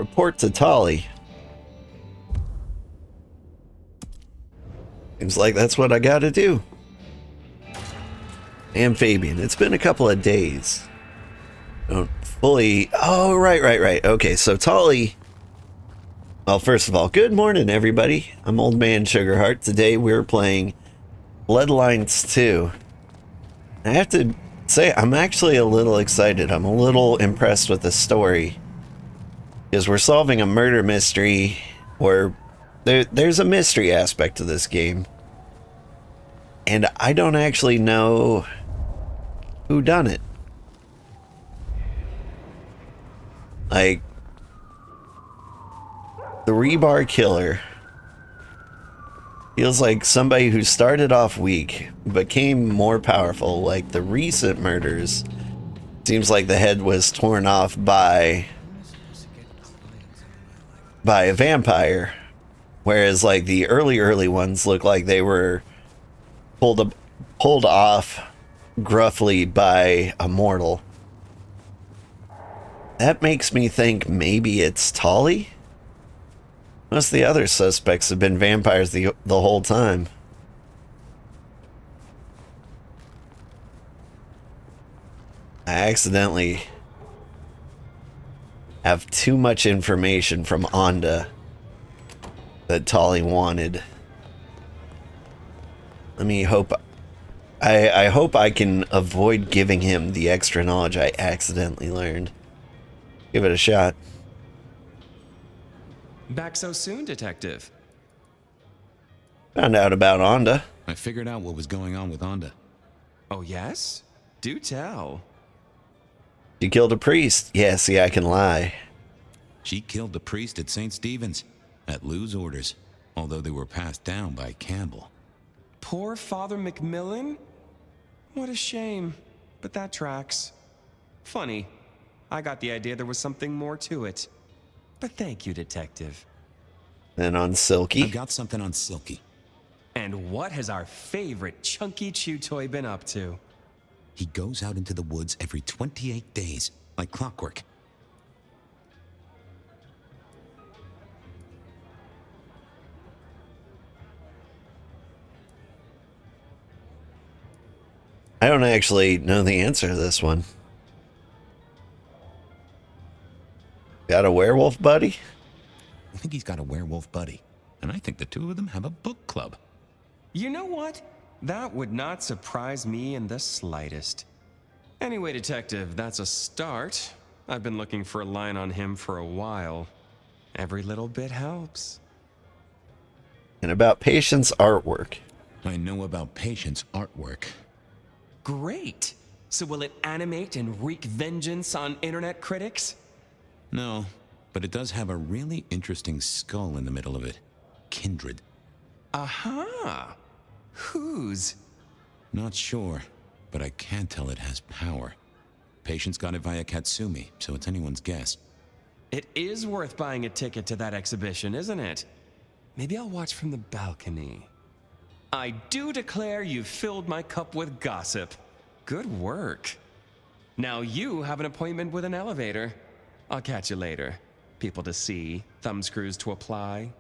Report to Tolly. Seems like that's what I gotta do. And Fabian, it's been a couple of days. Don't fully... Oh, right. Okay, so Tolly... Well, first of all, good morning, everybody. I'm Old Man Sugarheart. Today we're playing Bloodlines 2. I have to say, I'm actually a little excited. I'm a little impressed with the story. Because we're solving a murder mystery where there's a mystery aspect to this game. And I don't actually know who done it. Like, the rebar killer feels like somebody who started off weak, became more powerful. Like the recent murders, seems like the head was torn off by a vampire, whereas like the early ones look like they were pulled off gruffly by a mortal. That makes me think maybe it's Tolly. Most of the other suspects have been vampires the whole time. I accidentally have too much information from Onda that Tolly wanted. Let me hope... I hope I can avoid giving him the extra knowledge I accidentally learned. Give it a shot. Back so soon, Detective? Found out about Onda. I figured out what was going on with Onda. Oh, yes? Do tell. She killed a priest. Yeah, see, I can lie. She killed the priest at St. Stephen's, at Lou's orders, although they were passed down by Campbell. Poor Father Macmillan? What a shame, but that tracks. Funny, I got the idea there was something more to it. But thank you, Detective. Then on Silky. I've got something on Silky. And what has our favorite chunky chew toy been up to? He goes out into the woods every 28 days, like clockwork. I don't actually know the answer to this one. Got a werewolf buddy? I think he's got a werewolf buddy, and I think the two of them have a book club. You know what? That would not surprise me in the slightest. Anyway, Detective, that's a start. I've been looking for a line on him for a while. Every little bit helps. And about Patience artwork. I know about Patience artwork. Great! So will it animate and wreak vengeance on internet critics? No, but it does have a really interesting skull in the middle of it. Kindred. Aha! Whose? Not sure, but I can tell it has power. Patience got it via Katsumi, so it's anyone's guess. It is worth buying a ticket to that exhibition, isn't it? Maybe I'll watch from the balcony. I do declare you've filled my cup with gossip. Good work. Now you have an appointment with an elevator. I'll catch you later. People to see, thumbscrews to apply.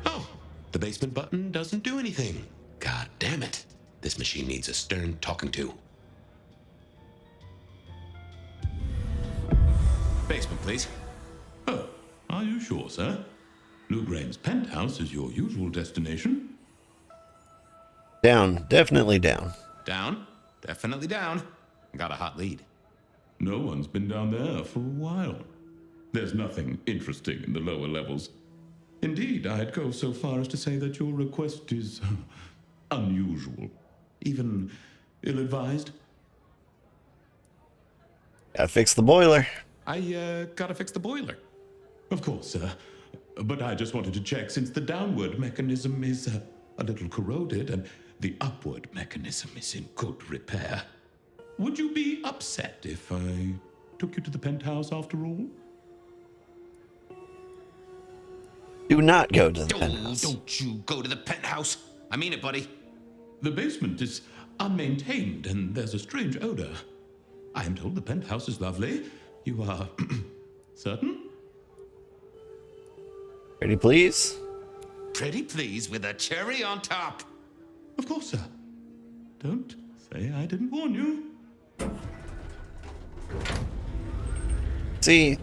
Oh, the basement button doesn't do anything. God damn it. This machine needs a stern talking to. Basement, please. Oh, are you sure, sir? Lugrain's penthouse is your usual destination. Down. Definitely down. Down? Definitely down. Got a hot lead. No one's been down there for a while. There's nothing interesting in the lower levels. Indeed, I'd go so far as to say that your request is unusual, even ill-advised. Gotta fix the boiler. I gotta fix the boiler. Of course, sir. But I just wanted to check since the downward mechanism is a little corroded and the upward mechanism is in good repair. Would you be upset if I took you to the penthouse after all? Do not go to the Oh, penthouse. don't you go to the penthouse. I mean it, buddy. The basement is unmaintained, and there's a strange odor. I am told the penthouse is lovely. You are certain? Pretty please? Pretty please with a cherry on top. Of course, sir. Don't say I didn't warn you. See,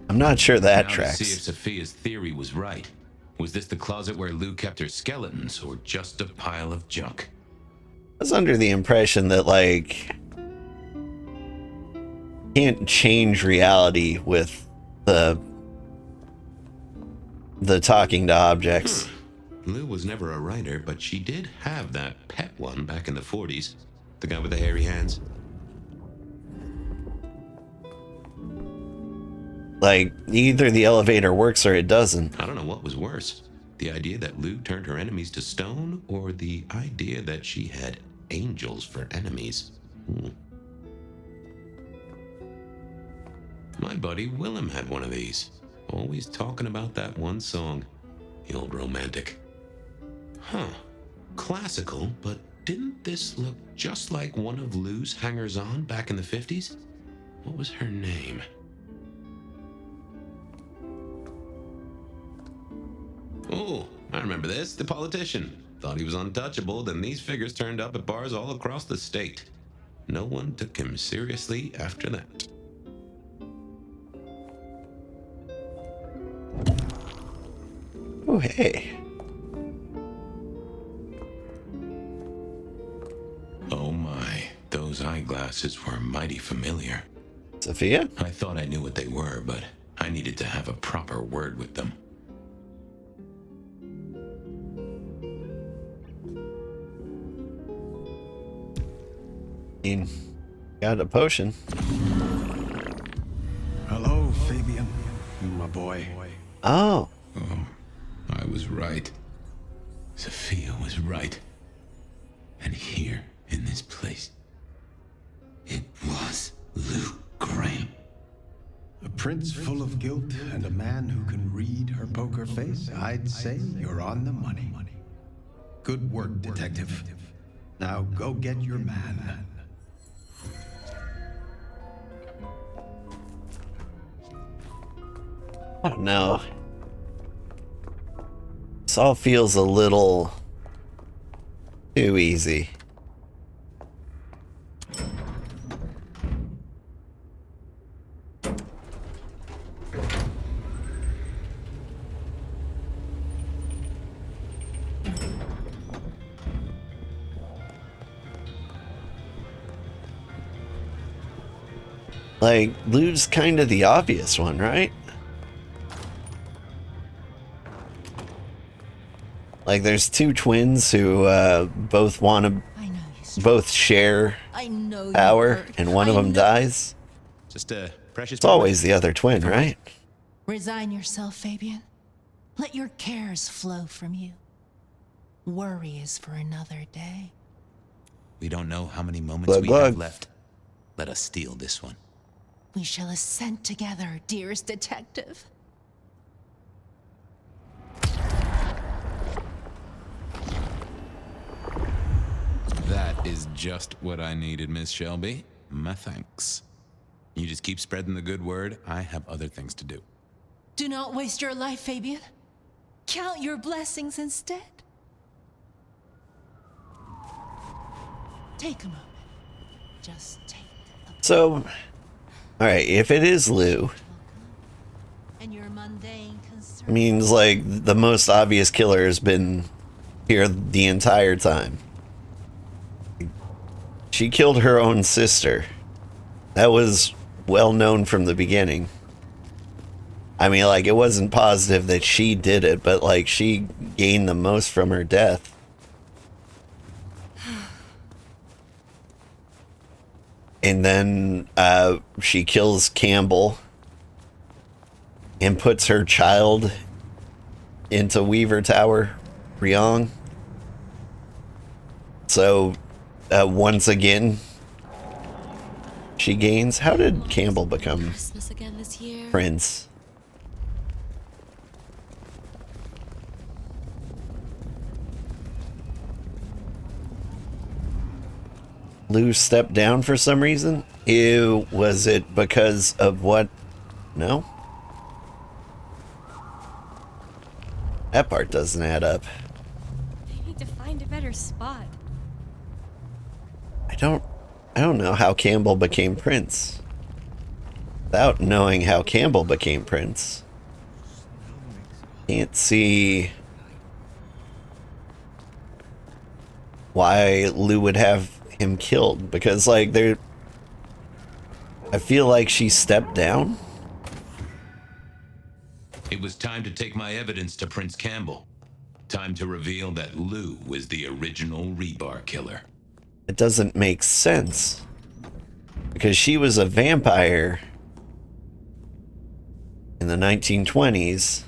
I'm not sure that Now to tracks. see if Sophia's theory was right. Was this the closet where Lou kept her skeletons, or just a pile of junk? I was under the impression that, like, can't change reality with the talking to objects. Lou was never a writer, but she did have that pet one back in the 40s. The guy with the hairy hands. Like, either the elevator works or it doesn't. I don't know what was worse. The idea that Lou turned her enemies to stone, or the idea that she had angels for enemies. My buddy Willem had one of these. Always talking about that one song. The old romantic. Huh. Classical, but didn't this look just like one of Lou's hangers-on back in the 50s? What was her name? Oh, I remember this. The politician. Thought he was untouchable, then these figures turned up at bars all across the state. No one took him seriously after that. Oh, hey. Oh my, those eyeglasses were mighty familiar. Sophia? I thought I knew what they were, but I needed to have a proper word with them. Got a potion. Hello, Fabian, my boy. Oh. Oh, I was right. Sophia was right. And here, in this place, it was Luke Graham. A prince full of guilt and a man who can read her poker face. I'd say you're on the money. Good work, detective. Now go get your man. I don't know. This all feels a little too easy. Like, Lou's kind of the obvious one, right? Like, there's two twins who both want to, both share power, and one of them dies. Just a precious. It's always the other twin, right? Resign yourself, Fabian. Let your cares flow from you. Worry is for another day. We don't know how many moments Glug, we glug. have left. Let us steal this one. We shall ascend together, dearest detective. That is just what I needed, Miss Shelby. My thanks. You just keep spreading the good word. I have other things to do. Do not waste your life, Fabian. Count your blessings instead. Take a moment. Just take a So, alright, if it is Lou, and your mundane concern. it means, like, the most obvious killer has been here the entire time. She killed her own sister. That was well known from the beginning. I mean, like, it wasn't positive that she did it, but, like, she gained the most from her death. And then she kills Campbell and puts her child into Weaver Tower, Ryong. So, once again, she gains. How did Campbell become Christmas again this year. Prince? Lou stepped down for some reason? Ew, was it because of what? No? That part doesn't add up. I need to find a better spot. I don't know how Campbell became Prince. Without knowing how Campbell became Prince, can't see why Lou would have him killed, because like I feel like she stepped down. It was time to take my evidence to Prince Campbell. Time to reveal that Lou was the original rebar killer. It doesn't make sense, because she was a vampire in the 1920s,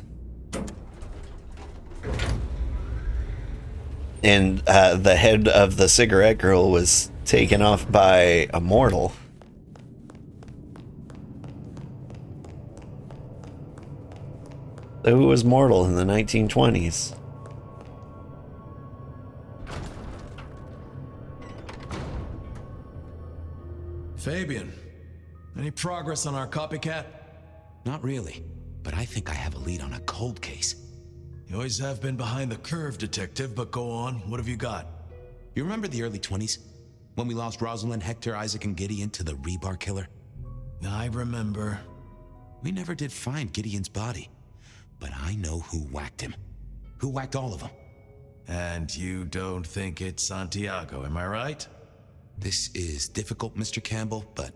and the head of the cigarette girl was taken off by a mortal. So who was mortal in the 1920s? Fabian, any progress on our copycat? Not really, but I think I have a lead on a cold case. You always have been behind the curve, Detective, but go on. What have you got? You remember the early 20s? When we lost Rosalind, Hector, Isaac, and Gideon to the rebar killer? I remember. We never did find Gideon's body, but I know who whacked him. Who whacked all of them. And you don't think it's Santiago, am I right? This is difficult, Mr. Campbell, but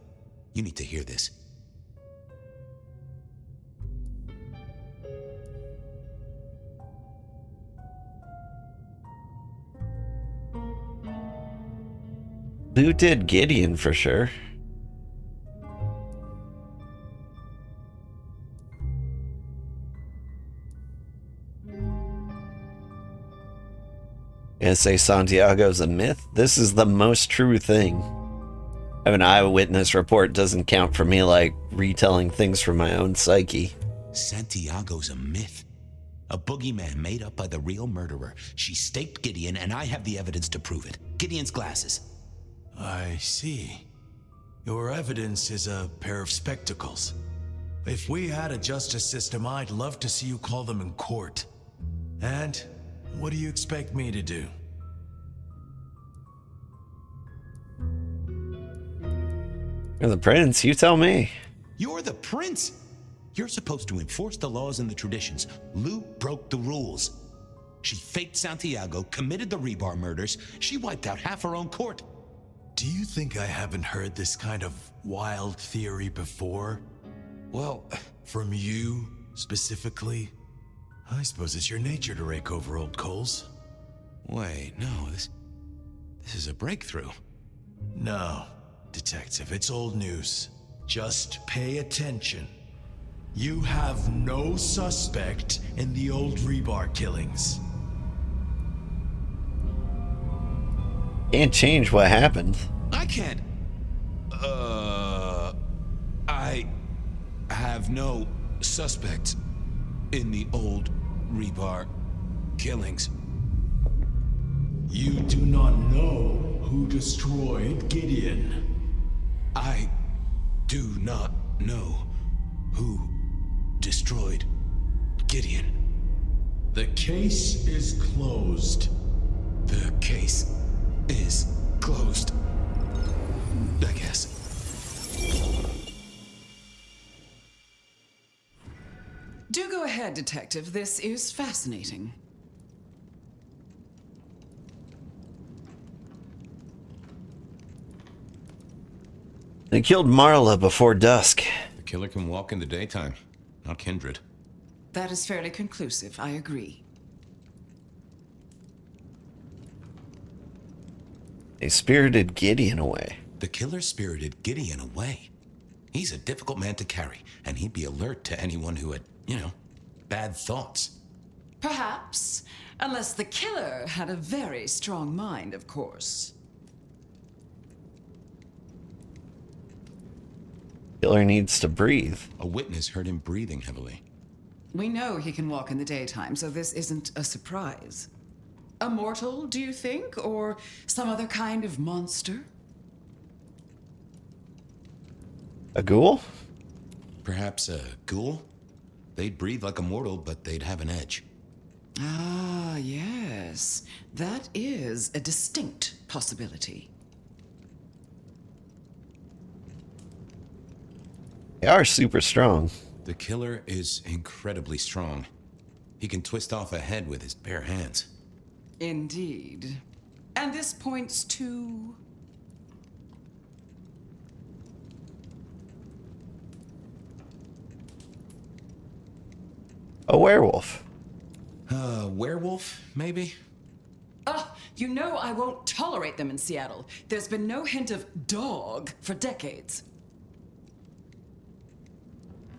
you need to hear this. Who did Gideon for sure? Gonna say Santiago's a myth? This is the most true thing. I have an eyewitness report doesn't count for me like retelling things from my own psyche. Santiago's a myth. A boogeyman made up by the real murderer. She staked Gideon, and I have the evidence to prove it. Gideon's glasses. I see. Your evidence is a pair of spectacles. If we had a justice system, I'd love to see you call them in court. And what do you expect me to do? You're the prince, you tell me. You're the prince! You're supposed to enforce the laws and the traditions. Lou broke the rules. She faked Santiago, committed the rebar murders. She wiped out half her own court. Do you think I haven't heard this kind of wild theory before? Well, from you, specifically? I suppose it's your nature to rake over old coals. wait, no, this is a breakthrough. No, Detective, it's old news. Just pay attention. You have no suspect in the old rebar killings. Can't change what happened. I can't. I have no suspect in the old rebar killings. You do not know who destroyed Gideon. I do not know who destroyed Gideon. The case is closed. The case is closed, I guess. Do go ahead, Detective. This is fascinating. They killed Marla before dusk. The killer can walk in the daytime, not Kindred. That is fairly conclusive, I agree. They spirited Gideon away. The killer spirited Gideon away. He's a difficult man to carry, and he'd be alert to anyone who had, bad thoughts. Perhaps, unless the killer had a very strong mind, of course. Killer needs to breathe. A witness heard him breathing heavily. We know he can walk in the daytime, so this isn't a surprise. A mortal, do you think? Or some other kind of monster? A ghoul? Perhaps a ghoul? They'd breathe like a mortal, but they'd have an edge. Ah, yes. That is a distinct possibility. They are super strong. The killer is incredibly strong. He can twist off a head with his bare hands. Indeed. And this points to... A werewolf. Werewolf, maybe? You know I won't tolerate them in Seattle. There's been no hint of dog for decades.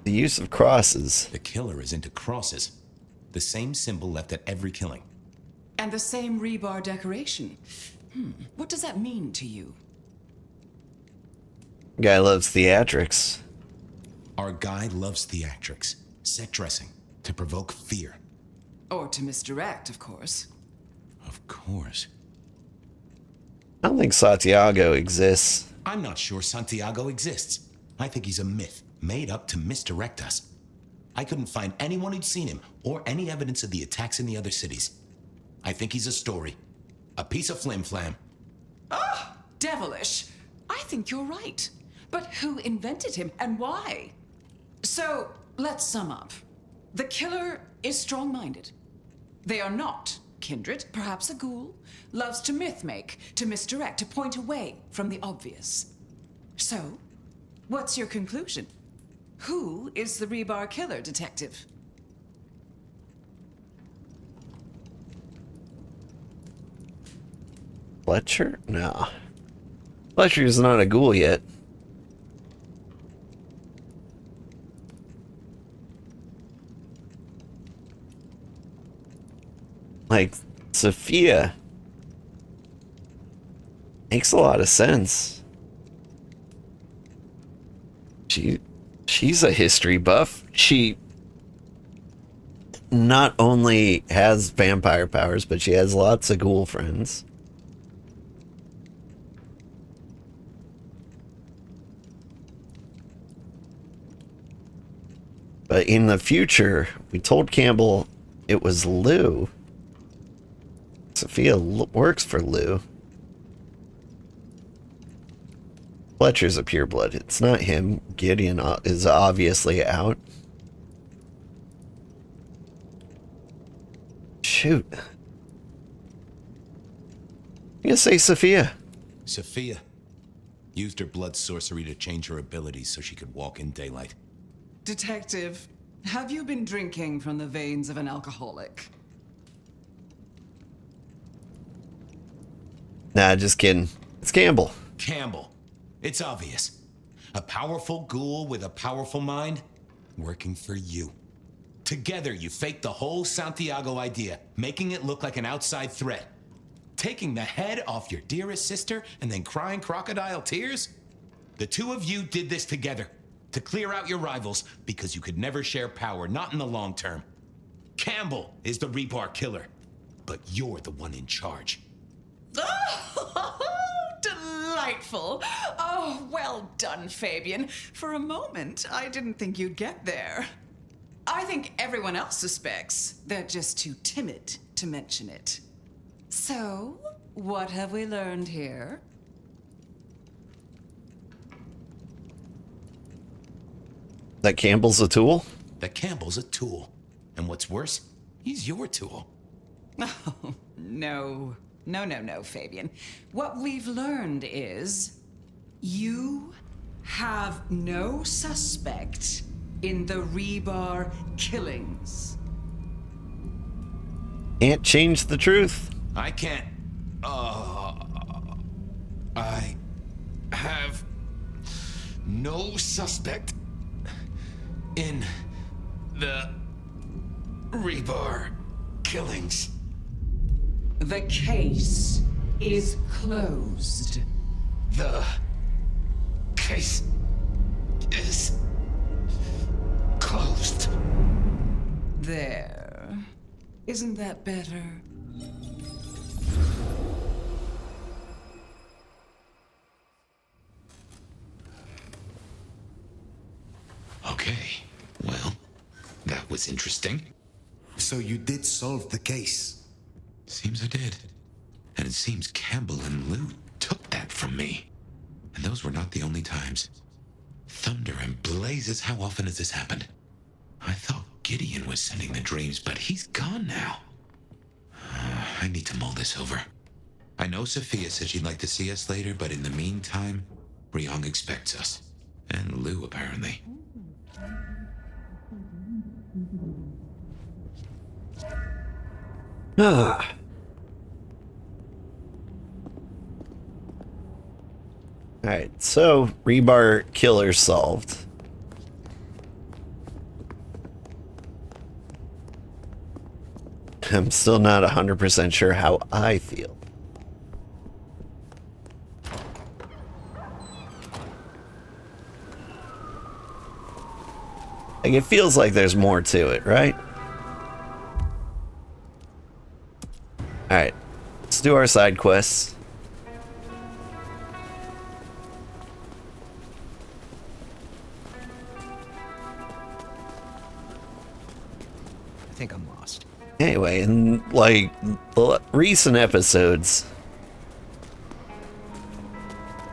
The use of crosses. The killer is into crosses. The same symbol left at every killing. And the same rebar decoration. What does that mean to you? Guy loves theatrics. Our guy loves theatrics. Set dressing. To provoke fear. Or to misdirect, of course. Of course. I don't think Santiago exists. I'm not sure Santiago exists. I think he's a myth, made up to misdirect us. I couldn't find anyone who'd seen him, or any evidence of the attacks in the other cities. I think he's a story. A piece of flim-flam. Devilish. I think you're right. But who invented him, and why? So, let's sum up. The killer is strong-minded. They are not kindred, perhaps a ghoul, loves to myth-make, to misdirect, to point away from the obvious. So, what's your conclusion? Who is the rebar killer, detective? Fletcher? No. Fletcher's not a ghoul yet. Like, Sophia makes a lot of sense. She's a history buff. She not only has vampire powers, but she has lots of ghoul friends. But in the future, we told Campbell it was Lou. Sophia works for Lou. Fletcher's a pureblood. It's not him. Gideon is obviously out. Shoot. I'm gonna say Sophia. Sophia used her blood sorcery to change her abilities so she could walk in daylight. Detective, have you been drinking from the veins of an alcoholic? Nah, just kidding. It's Campbell. Campbell. It's obvious. A powerful ghoul with a powerful mind working for you. Together, you faked the whole Santiago idea, making it look like an outside threat. Taking the head off your dearest sister and then crying crocodile tears? The two of you did this together to clear out your rivals because you could never share power, not in the long term. Campbell is the rebar killer, but you're the one in charge. Oh, delightful. Oh, well done, Fabian. For a moment, I didn't think you'd get there. I think everyone else suspects. They're just too timid to mention it. So, what have we learned here? That Campbell's a tool? That Campbell's a tool. And what's worse, he's your tool. Oh, no. No, Fabian. What we've learned is you have no suspect in the rebar killings. Can't change the truth. I can't. I have no suspect in the rebar killings. The case is closed. The case is closed. There. Isn't that better? was interesting. So you did solve the case? Seems I did. And it seems Campbell and Lou took that from me. And those were not the only times. Thunder and blazes, how often has this happened? I thought Gideon was sending the dreams, but he's gone now. I need to mull this over. I know Sophia said she'd like to see us later, but in the meantime, Ryong expects us. And Lou, apparently. Ah. Alright, so rebar killer solved. I'm still not 100% sure how I feel. Like, it feels like there's more to it, right? Alright, let's do our side quests. I think I'm lost. Anyway, in like the recent episodes,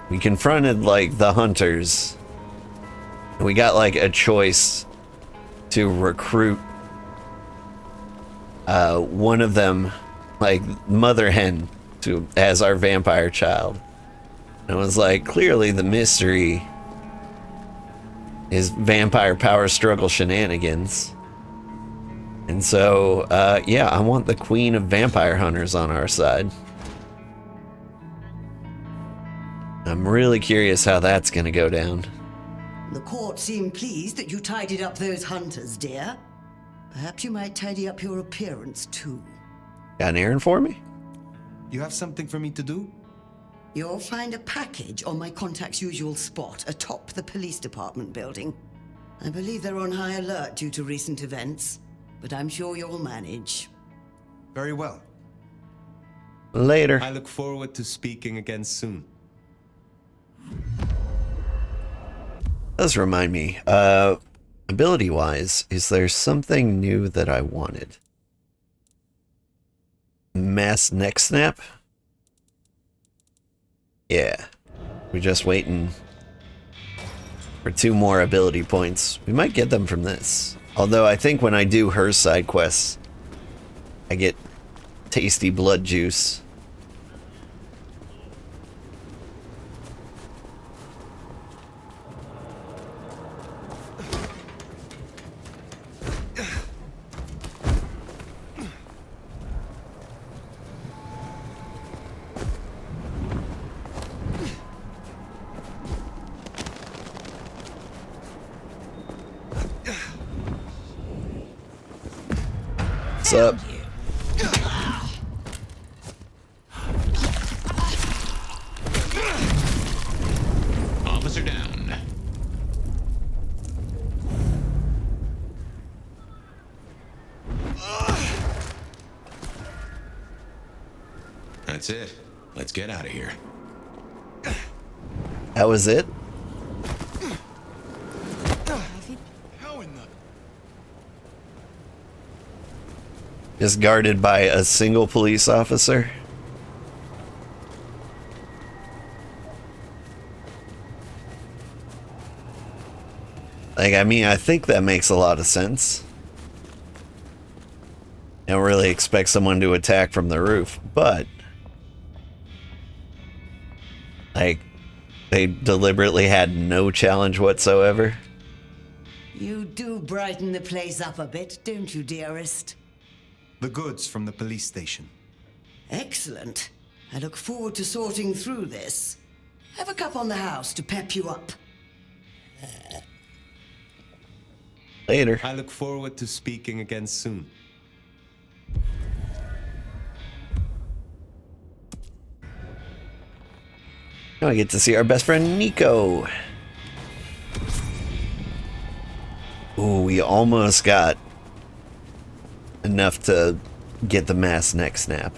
we confronted like the hunters. And we got like a choice to recruit one of them, like Mother Hen, to as our vampire child. And it was like, clearly the mystery is vampire power struggle shenanigans. And so, yeah, I want the queen of vampire hunters on our side. I'm really curious how that's gonna go down. The court seemed pleased that you tidied up those hunters, dear. Perhaps you might tidy up your appearance, too. Got an errand for me? You have something for me to do? You'll find a package on my contact's usual spot atop the police department building. I believe they're on high alert due to recent events, but I'm sure you'll manage. Very well. Later. I look forward to speaking again soon. Does remind me, ability-wise, is there something new that I wanted? Mass neck snap? Yeah. We're just waiting for 2 more ability points. We might get them from this. Although I think when I do her side quests, I get tasty blood juice. What's up? Officer down. That's it. Let's get out of here. That was it? Just guarded by a single police officer? Like, I mean, I think that makes a lot of sense. I don't really expect someone to attack from the roof, but like, they deliberately had no challenge whatsoever. You do brighten the place up a bit, don't you, dearest? The goods from the police station. Excellent. I look forward to sorting through this. Have a cup on the house to pep you up. Later. I look forward to speaking again soon. Now I get to see our best friend Nico. Ooh, we almost got enough to get the mass neck snap.